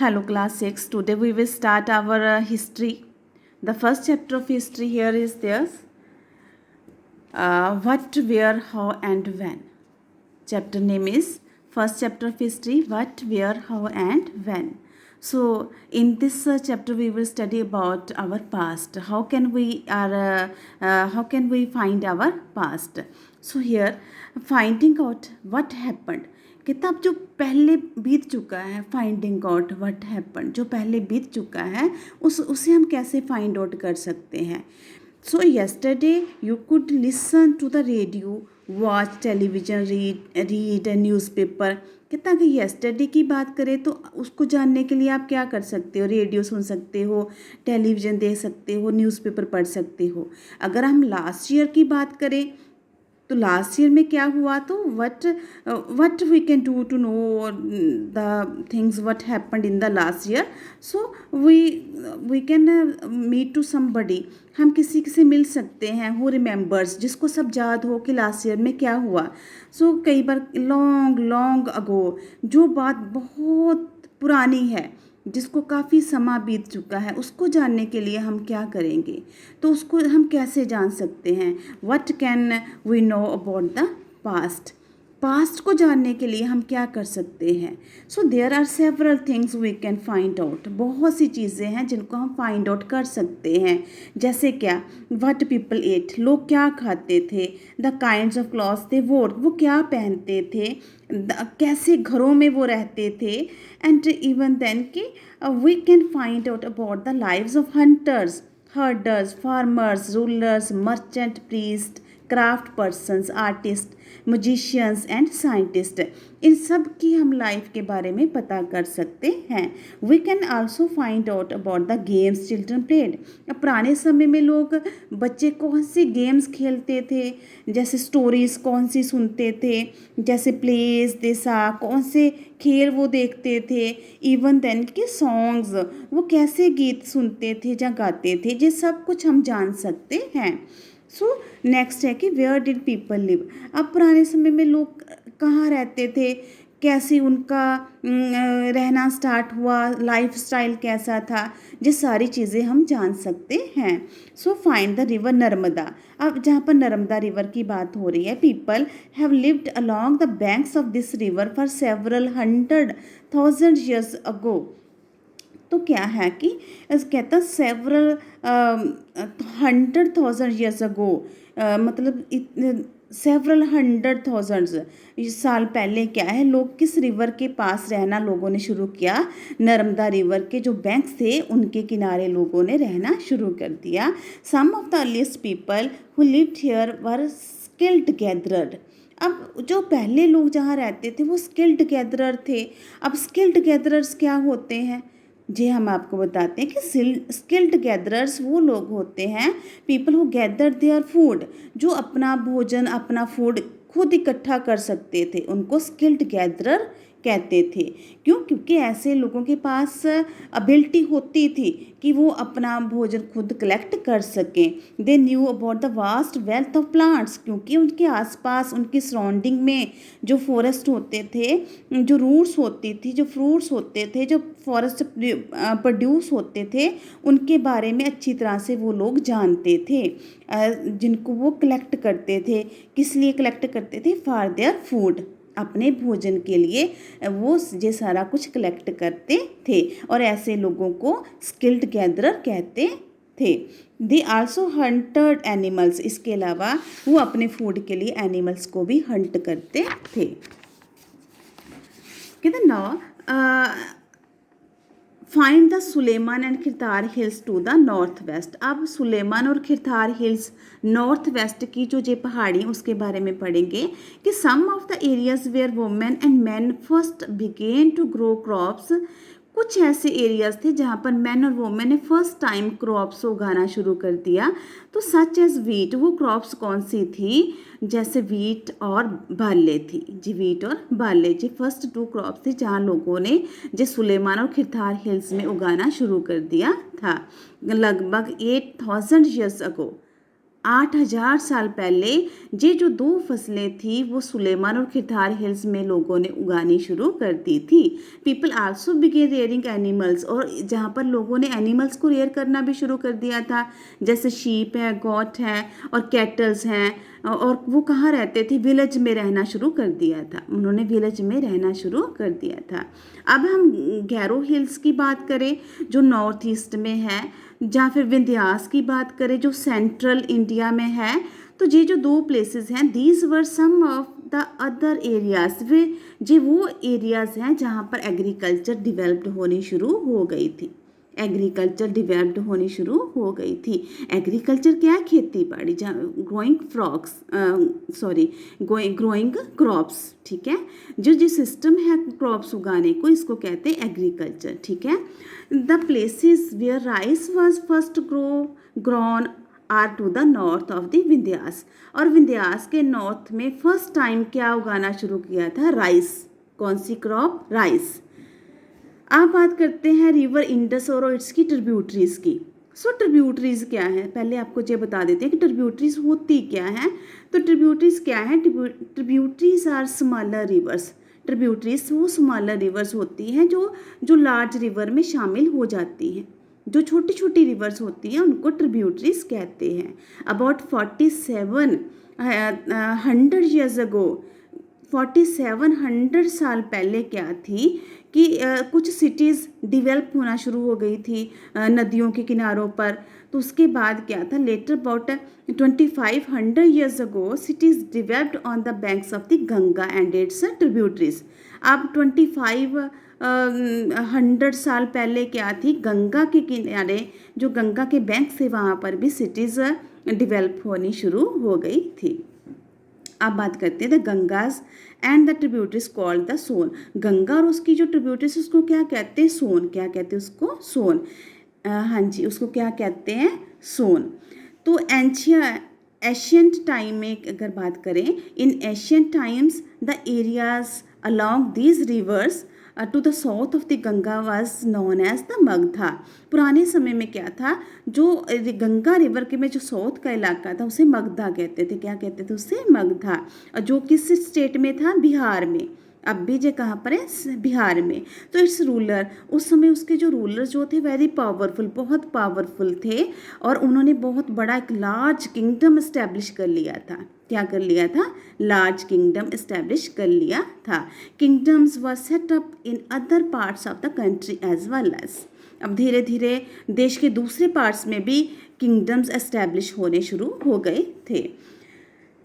Hello class 6. Today we will start our history. The first chapter of history here is this. What, where, how and when. Chapter name is first chapter of history. What, where, how and when. So in this chapter we will study about our past. How can we find our past? So here finding out what happened. किताब जो पहले बीत चुका है, finding out what happen, जो पहले बीत चुका है उसे हम कैसे फाइंड आउट कर सकते हैं. So yesterday you could listen to the radio, watch television, read newspaper. कितना कि येस्टरडे की बात करें तो उसको जानने के लिए आप क्या कर सकते हो, रेडियो सुन सकते हो, टेलीविज़न देख सकते हो, न्यूज़पेपर पढ़ सकते हो. अगर हम लास्ट ईयर की बात करें तो लास्ट ईयर में क्या हुआ, तो what we can do to know the things what happened in the last year. So we can meet to somebody. हम किसी से मिल सकते हैं हु रिमेंबर्स, जिसको सब याद हो कि लास्ट ईयर में क्या हुआ. सो कई बार लॉन्ग अगो, जो बात बहुत पुरानी है, जिसको काफ़ी समय बीत चुका है, उसको जानने के लिए हम क्या करेंगे, तो उसको हम कैसे जान सकते हैं. What can we know about the past. Past को जानने के लिए हम क्या कर सकते हैं. So there are several things we can find out. बहुत सी चीज़ें हैं जिनको हम फाइंड आउट कर सकते हैं. जैसे क्या, व्हाट पीपल एट, लोग क्या खाते थे. द काइंड्स ऑफ क्लॉथ्स दे वोर, वो क्या पहनते थे. कैसे घरों में वो रहते थे. एंड इवन देन कि we can find out about the lives of hunters, herders, farmers, rulers, merchant, priest, craft persons, artist, musicians and scientist. इन सब की हम लाइफ के बारे में पता कर सकते हैं. We can also find out about the games children played. पुराने समय में बच्चे कौन सी गेम्स खेलते थे, जैसे स्टोरीज कौन सी सुनते थे, जैसे प्लेस देसा, कौन से खेल वो देखते थे. इवन देन के सॉन्ग्स, वो कैसे गीत सुनते थे या गाते थे, ये सब कुछ हम जान सकते हैं. सो नेक्स्ट है कि वेयर डिड पीपल लिव. अब पुराने समय में लोग कहाँ रहते थे, कैसे उनका रहना स्टार्ट हुआ, लाइफ स्टाइल कैसा था, ये सारी चीज़ें हम जान सकते हैं. So find the river Narmada. अब जहाँ पर नर्मदा रिवर की बात हो रही है, people have lived along the banks of this river for several 100,000 years अगो. तो क्या है कि कहता सेवरल 100,000 years अगो, मतलब सेवरल 100,000 साल पहले क्या है, लोग किस रिवर के पास रहना लोगों ने शुरू किया. नर्मदा रिवर के जो बैंक्स थे उनके किनारे लोगों ने रहना शुरू कर दिया. Some of the earliest people who lived here were skilled gatherer. अब जो पहले लोग जहाँ रहते थे वो स्किल्ड गैदरर थे. अब स्किल्ड गैदरर्स क्या होते हैं, जी हम आपको बताते हैं कि स्किल्ड गैदरर्स वो लोग होते हैं, people who gather their food, जो अपना भोजन, अपना फूड खुद इकट्ठा कर सकते थे, उनको स्किल्ड गैदरर कहते थे. क्यों? क्योंकि ऐसे लोगों के पास एबिलिटी होती थी कि वो अपना भोजन खुद कलेक्ट कर सकें. They knew about the vast wealth of plants, क्योंकि उनके आसपास, उनकी सराउंडिंग में जो फॉरेस्ट होते थे, जो रूट्स होती थी, जो फ्रूट्स होते थे, जो फॉरेस्ट प्रोड्यूस होते थे, उनके बारे में अच्छी तरह से वो लोग जानते थे, जिनको वो कलेक्ट करते थे. किस लिए कलेक्ट करते थे? फॉर देयर फूड, अपने भोजन के लिए वो ये सारा कुछ कलेक्ट करते थे. और ऐसे लोगों को स्किल्ड गैदरर कहते थे. They also hunted animals. इसके अलावा वो अपने फूड के लिए एनिमल्स को भी हंट करते थे. कहते ना find the Sulaiman and Kirthar hills to the north west. अब सुलेमान और खिरतार हिल्स नॉर्थ वेस्ट की जो ये पहाड़ी, उसके बारे में पढ़ेंगे कि some of the areas where women and man first began to grow crops. कुछ ऐसे एरियाज थे जहाँ पर मैन और वोमेन ने फर्स्ट टाइम क्रॉप्स उगाना शुरू कर दिया. तो सच एज वीट, वो क्रॉप्स कौन सी थी, जैसे वीट और बार्ले थी. जी वीट और बार्ले जी फर्स्ट 2 क्रॉप्स थे जहाँ लोगों ने जो सुलेमान और खिरतार हिल्स में उगाना शुरू कर दिया था लगभग 8,000 years अगो. 8,000 साल पहले ये जो दो फसलें थी वो सुलेमान और खिरथार हिल्स में लोगों ने उगानी शुरू कर दी थी। People also began rearing animals, और जहाँ पर लोगों ने एनिमल्स को रेयर करना भी शुरू कर दिया था, जैसे शीप है, गॉट है और कैटल्स हैं। और वो कहाँ रहते थे? विलेज में रहना शुरू कर दिया था, उन्होंने विलेज में रहना शुरू कर दिया था। अब हम गैरो हिल्स की बात करें जो नॉर्थ ईस्ट में है, या फिर विंध्यास की बात करें जो सेंट्रल इंडिया में है, तो ये जो दो प्लेसेस हैं, these were some of the other areas, वे ये वो एरियाज हैं जहाँ पर एग्रीकल्चर डिवेल्प्ड होनी शुरू हो गई थी। एग्रीकल्चर डिवेल्प्ड होनी शुरू हो गई थी। एग्रीकल्चर क्या है? खेती बाड़ी, जहाँ ग्रोइंग फ्रॉक्स ग्रोइंग क्रॉप्स, ठीक है। जो सिस्टम है क्रॉप्स उगाने को, इसको कहते हैं एग्रीकल्चर, ठीक है। The places where rice was first grown are to the north of the Vindhyas, और विंध्यास के नॉर्थ में फर्स्ट टाइम क्या उगाना शुरू किया था? राइस। कौन सी क्रॉप? राइस। आप बात करते हैं रिवर इंडस और इट्स की ट्रिब्यूटरीज की। सो ट्रिब्यूटरीज क्या है? पहले आपको ये बता देते हैं कि ट्रिब्यूटरीज होती क्या है। तो ट्रिब्यूटरीज क्या है? Tributaries are smaller rivers. Tributaries वो स्मॉलर रिवर्स होती हैं जो लार्ज रिवर में शामिल हो जाती हैं। जो छोटी छोटी रिवर्स होती हैं उनको ट्रिब्यूटरीज कहते हैं। अबाउट 4700 ईयर्स अगो, 4700 साल पहले क्या थी कि कुछ सिटीज़ डिवेल्प होना शुरू हो गई थी नदियों के किनारों पर। तो उसके बाद क्या था? Later about 2500 years ago cities developed on the banks of the Ganga and its tributaries. अब 2500 साल पहले क्या थी? गंगा के किनारे, जो गंगा के बैंक थे, वहाँ पर भी सिटीज़ डिवेल्प होनी शुरू हो गई थी। अब बात करते हैं the Gangas and the tributaries called the Son. Ganga और उसकी जो ट्रिब्यूटरीज उसको क्या कहते हैं? सोन। क्या कहते हैं उसको? सोन। हाँ जी, उसको क्या कहते हैं? सोन। तो एशियंट टाइम में अगर बात करें, in ancient times the areas along these rivers to the south of the Ganga was known as the Magadha. पुराने समय में क्या था? जो गंगा रिवर के में जो साउथ का इलाका था उसे मगधा कहते थे। क्या कहते थे उसे? मगधा। जो किस स्टेट में था? बिहार में। अब भी ये कहाँ पर है? बिहार में। तो इट्स रूलर, उस समय उसके जो रूलर जो थे वेरी पावरफुल, बहुत पावरफुल थे, और उन्होंने बहुत बड़ा एक लार्ज किंगडम इस्टेब्लिश कर लिया था। क्या कर लिया था? लार्ज किंगडम इस्टेब्लिश कर लिया था। Kingdoms were set up in other parts of the country as well as. अब धीरे धीरे देश के दूसरे पार्ट्स में भी किंगडम्स एस्टेब्लिश होने शुरू हो गए थे।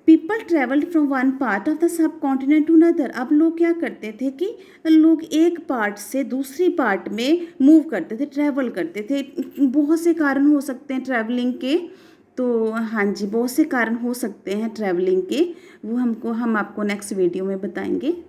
People travelled from one part of the subcontinent to another. अब लोग क्या करते थे कि लोग एक पार्ट से दूसरी पार्ट में मूव करते थे, ट्रैवल करते थे। बहुत से कारण हो सकते हैं ट्रैवलिंग के, तो हाँ जी, बहुत से कारण हो सकते हैं ट्रैवलिंग के, वो हम आपको नेक्स्ट वीडियो में बताएंगे।